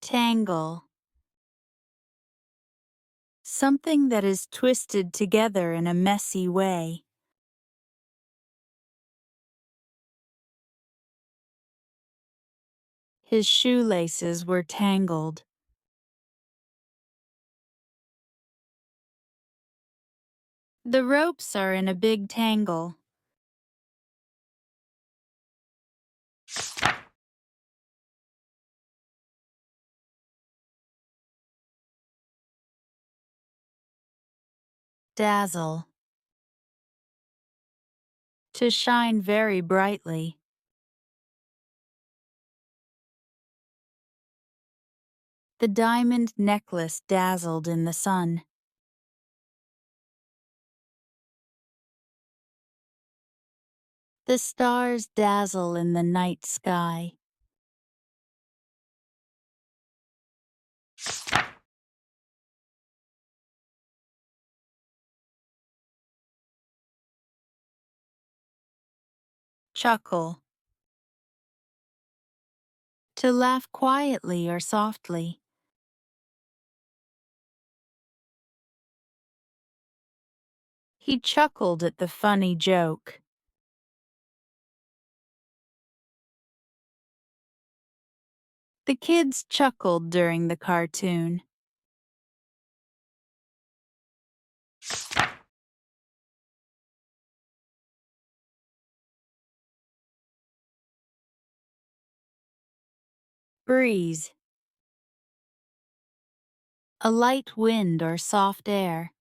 Tangle. Something that is twisted together in a messy way. His shoelaces were tangled. The ropes are in a big tangle. Dazzle. To shine very brightly. The diamond necklace dazzled in the sun. The stars dazzle in the night sky. Chuckle. To laugh quietly or softly. He chuckled at the funny joke. The kids chuckled during the cartoon. Breeze. A light wind or soft air.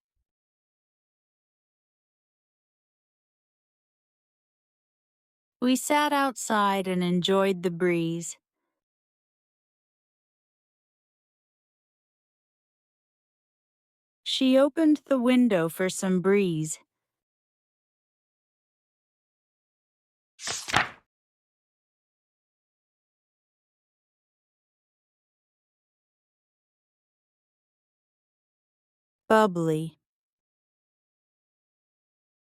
We sat outside and enjoyed the breeze. She opened the window for some breeze. Bubbly.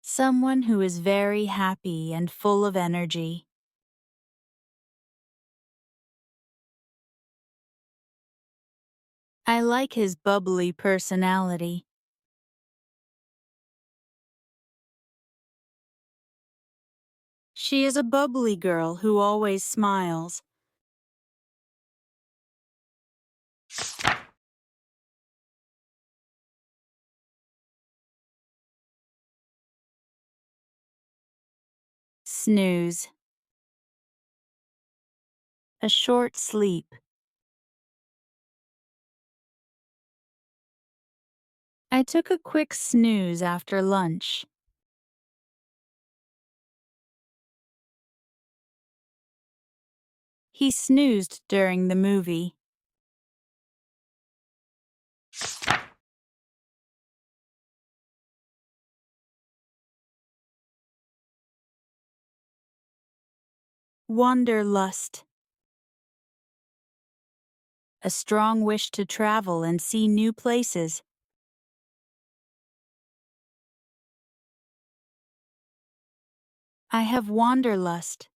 Someone who is very happy and full of energy. I like his bubbly personality. She is a bubbly girl who always smiles. Snooze. A short sleep. I took a quick snooze after lunch. He snoozed during the movie. Wanderlust. A strong wish to travel and see new places. I have wanderlust.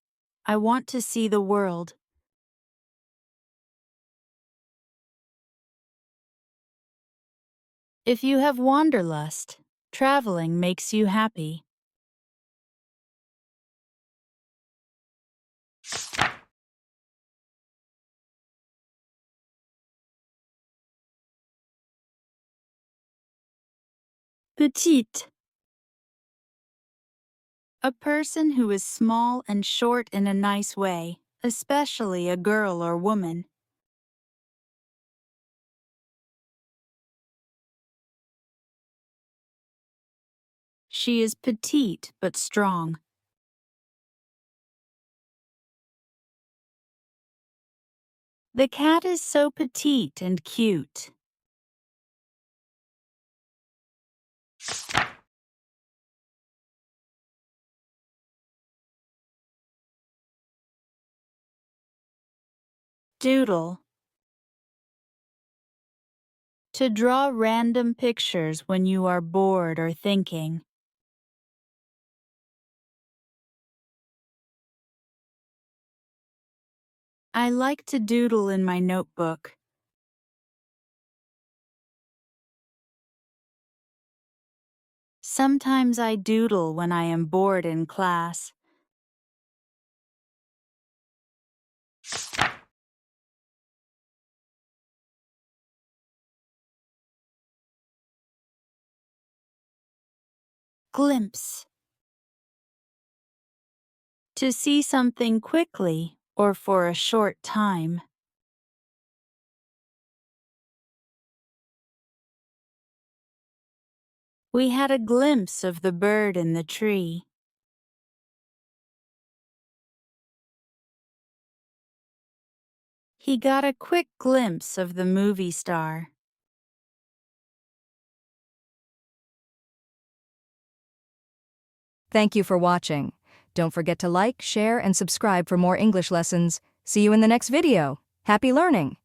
I want to see the world. If you have wanderlust, traveling makes you happy. Petite. A person who is small and short in a nice way, especially a girl or woman. She is petite but strong. The cat is so petite and cute. Doodle. To draw random pictures when you are bored or thinking. I like to doodle in my notebook. Sometimes I doodle when I am bored in class. Glimpse. To see something quickly or for a short time. We had a glimpse of the bird in the tree. He got a quick glimpse of the movie star. Thank you for watching. Don't forget to like, share, and subscribe for more English lessons. See you in the next video. Happy learning!